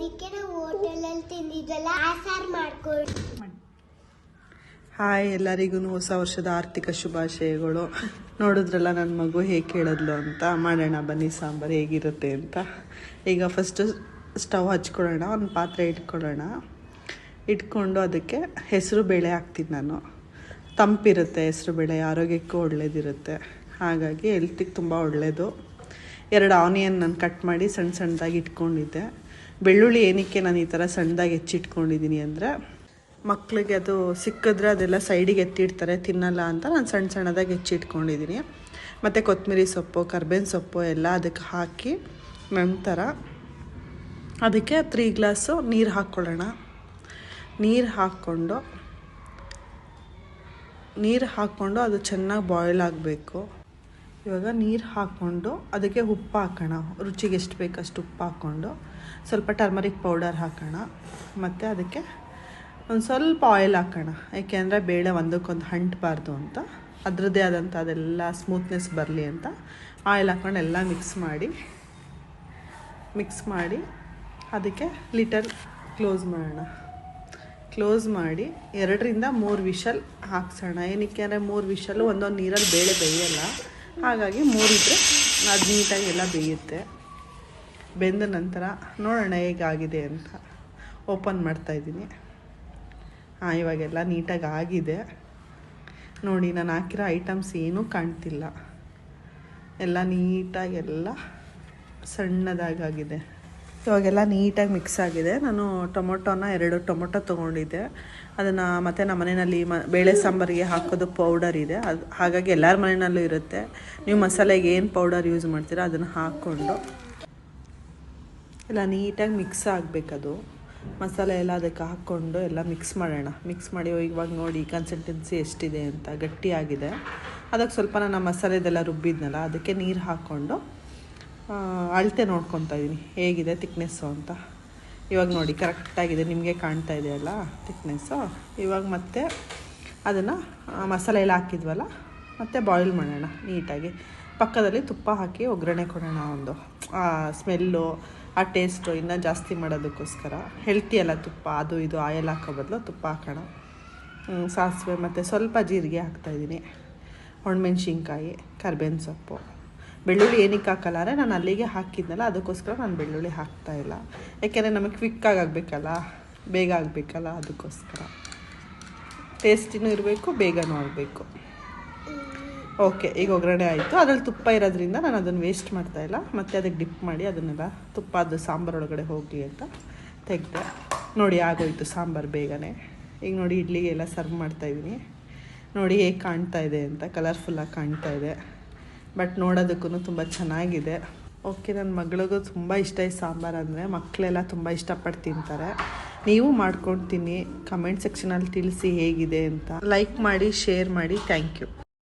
ಅದಕ್ಕೆ ನಾವು ಹೋಟೆಲಲ್ಲಿ ತಿಂದಿದ್ದಲ್ಲ ಆ ಸಾರು ಮಾಡ್ಕೊಂಡು. ಹಾಯ್, ಎಲ್ಲರಿಗೂ ಹೊಸ ವರ್ಷದ ಆರ್ಥಿಕ ಶುಭಾಶಯಗಳು. ನೋಡಿದ್ರಲ್ಲ ನನ್ನ ಮಗು ಹೇಗೆ ಕೇಳಿದ್ಲು ಅಂತ. ಮಾಡೋಣ ಬನ್ನಿ ಸಾಂಬಾರು ಹೇಗಿರುತ್ತೆ ಅಂತ. ಈಗ ಫಸ್ಟು ಸ್ಟವ್ ಹಚ್ಕೊಳ್ಳೋಣ, ಒಂದು ಪಾತ್ರೆ ಇಟ್ಕೊಂಡು ಅದಕ್ಕೆ ಹೆಸರು ಬೇಳೆ ಹಾಕ್ತೀನಿ ನಾನು. ತಂಪಿರುತ್ತೆ ಹೆಸರು ಬೇಳೆ, ಆರೋಗ್ಯಕ್ಕೂ ಒಳ್ಳೇದಿರುತ್ತೆ, ಹಾಗಾಗಿ ಹೆಲ್ತಿಗೆ ತುಂಬ ಒಳ್ಳೆಯದು. 2 ಆನಿಯನ್ ನಾನು ಕಟ್ ಮಾಡಿ ಸಣ್ಣದಾಗಿ ಇಟ್ಕೊಂಡಿದ್ದೆ. ಬೆಳ್ಳುಳ್ಳಿ ಏನಕ್ಕೆ ನಾನು ಈ ಥರ ಸಣ್ಣದಾಗಿ ಹೆಚ್ಚಿಟ್ಕೊಂಡಿದ್ದೀನಿ ಅಂದರೆ, ಮಕ್ಕಳಿಗೆ ಅದು ಸಿಕ್ಕಿದ್ರೆ ಅದೆಲ್ಲ ಸೈಡಿಗೆ ಎತ್ತಿಡ್ತಾರೆ, ತಿನ್ನಲ್ಲ ಅಂತ ನಾನು ಸಣ್ಣದಾಗಿ ಹೆಚ್ಚಿಟ್ಕೊಂಡಿದ್ದೀನಿ. ಮತ್ತು ಕೊತ್ತಂಬರಿ ಸೊಪ್ಪು, ಕರ್ಬೇವಿನ ಸೊಪ್ಪು ಎಲ್ಲ ಅದಕ್ಕೆ ಹಾಕಿ ನಂತರ ಅದಕ್ಕೆ 3 ಗ್ಲಾಸು ನೀರು ಹಾಕ್ಕೊಳ್ಳೋಣ. ನೀರು ಹಾಕ್ಕೊಂಡು ಅದು ಚೆನ್ನಾಗಿ ಬಾಯ್ಲ್ ಆಗಬೇಕು. ಇವಾಗ ನೀರು ಹಾಕ್ಕೊಂಡು ಅದಕ್ಕೆ ಉಪ್ಪು ಹಾಕೋಣ, ರುಚಿಗೆ ಎಷ್ಟು ಬೇಕಷ್ಟು ಉಪ್ಪು ಹಾಕ್ಕೊಂಡು ಸ್ವಲ್ಪ ಟರ್ಮರಿಕ್ ಪೌಡರ್ ಹಾಕೋಣ. ಮತ್ತು ಅದಕ್ಕೆ ಒಂದು ಸ್ವಲ್ಪ ಆಯಿಲ್ ಹಾಕೋಣ, ಏಕೆಂದರೆ ಬೇಳೆ ಒಂದಕ್ಕೊಂದು ಅಂಟಬಾರ್ದು ಅಂತ, ಅದರದ್ದೇ ಆದಂಥ ಅದೆಲ್ಲ ಸ್ಮೂತ್ನೆಸ್ ಬರಲಿ ಅಂತ ಆಯಿಲ್ ಹಾಕ್ಕೊಂಡು ಎಲ್ಲ ಮಿಕ್ಸ್ ಮಾಡಿ ಅದಕ್ಕೆ ಲಿಟರ್ ಕ್ಲೋಸ್ ಮಾಡಿ 2 ರಿಂದ 3 ವಿಷಲ್ ಹಾಕ್ಸೋಣ. ಏನಕ್ಕೆ ಅಂದರೆ 3 ವಿಷಲ್ಲು ಒಂದೊಂದು ನೀರಲ್ಲಿ ಬೇಳೆ ಬೇಯಲ್ಲ, ಹಾಗಾಗಿ 3 ಇದ್ದರೆ ಅದು ನೀಟಾಗಿ ಎಲ್ಲ ಬೇಯುತ್ತೆ. ಬೆಂದ ನಂತರ ನೋಡೋಣ ಹೇಗಾಗಿದೆ ಅಂತ ಓಪನ್ ಮಾಡ್ತಾಯಿದ್ದೀನಿ. ಇವಾಗೆಲ್ಲ ನೀಟಾಗಿ ಆಗಿದೆ ನೋಡಿ. ನಾನು ಹಾಕಿರೋ ಐಟಮ್ಸ್ ಏನೂ ಕಾಣ್ತಿಲ್ಲ, ಎಲ್ಲ ನೀಟಾಗಿ ಎಲ್ಲ ಸಣ್ಣದಾಗಿದೆ. ಇವಾಗೆಲ್ಲ ನೀಟಾಗಿ ಮಿಕ್ಸ್ ಆಗಿದೆ. ನಾನು ಟೊಮೊಟೊನ 2 ಟೊಮೊಟೊ ತೊಗೊಂಡಿದ್ದೆ. ಅದನ್ನು ಮತ್ತು ನಮ್ಮ ಮನೆಯಲ್ಲಿ ಬೇಳೆ ಸಾಂಬಾರಿಗೆ ಹಾಕೋದು ಪೌಡರ್ ಇದೆ, ಅದು ಹಾಗಾಗಿ ಎಲ್ಲರ ಮನೆಯಲ್ಲೂ ಇರುತ್ತೆ. ನೀವು ಮಸಾಲೆಗೆ ಏನು ಪೌಡರ್ ಯೂಸ್ ಮಾಡ್ತೀರೋ ಅದನ್ನು ಹಾಕ್ಕೊಂಡು ಎಲ್ಲ ನೀಟಾಗಿ ಮಿಕ್ಸ್ ಆಗಬೇಕದು. ಮಸಾಲೆ ಎಲ್ಲ ಅದಕ್ಕೆ ಹಾಕ್ಕೊಂಡು ಎಲ್ಲ ಮಿಕ್ಸ್ ಮಾಡೋಣ. ಮಿಕ್ಸ್ ಮಾಡಿ ಇವಾಗ ನೋಡಿ ಕನ್ಸಿಸ್ಟೆನ್ಸಿ ಎಷ್ಟಿದೆ ಅಂತ, ಗಟ್ಟಿಯಾಗಿದೆ. ಅದಕ್ಕೆ ಸ್ವಲ್ಪ ನಾನು ಮಸಾಲೆದೆಲ್ಲ ರುಬ್ಬಿದ್ನಲ್ಲ, ಅದಕ್ಕೆ ನೀರು ಹಾಕ್ಕೊಂಡು ಅಳತೆ ನೋಡ್ಕೊತಾ ಇದ್ದೀನಿ ಹೇಗಿದೆ ತಿಕ್ನೆಸ್ಸು ಅಂತ. ಇವಾಗ ನೋಡಿ ಕರೆಕ್ಟಾಗಿದೆ, ನಿಮಗೆ ಕಾಣ್ತಾ ಇದೆಯಲ್ಲ ತಿಕ್ನೆಸ್ಸು. ಇವಾಗ ಮತ್ತೆ ಅದನ್ನು ಮಸಾಲೆ ಎಲ್ಲ ಹಾಕಿದ್ವಲ್ಲ ಮತ್ತೆ ಬಾಯ್ಲ್ ಮಾಡೋಣ ನೀಟಾಗಿ. ಪಕ್ಕದಲ್ಲಿ ತುಪ್ಪ ಹಾಕಿ ಒಗ್ಗರಣೆ ಕೊಡೋಣ. ಒಂದು ಆ ಸ್ಮೆಲ್ಲು, ಆ ಟೇಸ್ಟು ಇನ್ನೂ ಜಾಸ್ತಿ ಮಾಡೋದಕ್ಕೋಸ್ಕರ ಹೆಲ್ತಿ ಅಲ್ಲ ತುಪ್ಪ, ಅದು ಇದು ಆಯಿಲ್ ಹಾಕೋ ಬದಲು ತುಪ್ಪ ಹಾಕೋಣ. ಸಾಸಿವೆ ಮತ್ತು ಸ್ವಲ್ಪ ಜೀರಿಗೆ ಹಾಕ್ತಾಯಿದ್ದೀನಿ, ಒಣಮೆಣ್ಸಿನ್ಕಾಯಿ, ಕರ್ಬೇವಿನ ಸೊಪ್ಪು. ಬೆಳ್ಳುಳ್ಳಿ ಏನಕ್ಕೆ ಹಾಕಲ್ಲ ಅಂದರೆ ನಾನು ಅಲ್ಲಿಗೆ ಹಾಕಿದ್ನಲ್ಲ, ಅದಕ್ಕೋಸ್ಕರ ನಾನು ಬೆಳ್ಳುಳ್ಳಿ ಹಾಕ್ತಾಯಿಲ್ಲ. ಯಾಕೆಂದರೆ ನಮಗೆ ಕ್ವಿಕ್ಕಾಗಿ ಆಗಬೇಕಲ್ಲ, ಬೇಗ ಆಗಬೇಕಲ್ಲ, ಅದಕ್ಕೋಸ್ಕರ. ಟೇಸ್ಟಿನೂ ಇರಬೇಕು, ಬೇಗನೂ ಆಗಬೇಕು. ಓಕೆ, ಈಗ ಒಗ್ಗರಣೆ ಆಯಿತು. ಅದರಲ್ಲಿ ತುಪ್ಪ ಇರೋದ್ರಿಂದ ನಾನು ಅದನ್ನು ವೇಸ್ಟ್ ಮಾಡ್ತಾಯಿಲ್ಲ. ಮತ್ತು ಅದಕ್ಕೆ ಡಿಪ್ ಮಾಡಿ ಅದನ್ನೆಲ್ಲ ತುಪ್ಪ ಅದು ಸಾಂಬಾರೊಳಗಡೆ ಹೋಗಲಿ ಅಂತ ತೆಗೆದೆ. ನೋಡಿ ಆಗೋಯ್ತು ಸಾಂಬಾರು ಬೇಗನೆ. ಈಗ ನೋಡಿ ಇಡ್ಲಿಗೆ ಎಲ್ಲ ಸರ್ವ್ ಮಾಡ್ತಾಯಿದ್ದೀನಿ. ನೋಡಿ ಹೇಗೆ ಕಾಣ್ತಾ ಇದೆ ಅಂತ, ಕಲರ್ಫುಲ್ಲಾಗಿ ಕಾಣ್ತಾ ಇದೆ. ಬಟ್ ನೋಡೋದಕ್ಕೂ ತುಂಬ ಚೆನ್ನಾಗಿದೆ. ಓಕೆ, ನನ್ನ ಮಗಳಿಗೂ ತುಂಬ ಇಷ್ಟ ಈ ಸಾಂಬಾರು ಅಂದರೆ, ಮಕ್ಕಳೆಲ್ಲ ತುಂಬ ಇಷ್ಟಪಟ್ಟು ತಿಂತಾರೆ. ನೀವು ಮಾಡ್ಕೊಂಡು ತಿನ್ನಿ, ಕಮೆಂಟ್ ಸೆಕ್ಷನಲ್ಲಿ ತಿಳಿಸಿ ಹೇಗಿದೆ ಅಂತ. ಲೈಕ್ ಮಾಡಿ, ಶೇರ್ ಮಾಡಿ. Thank you.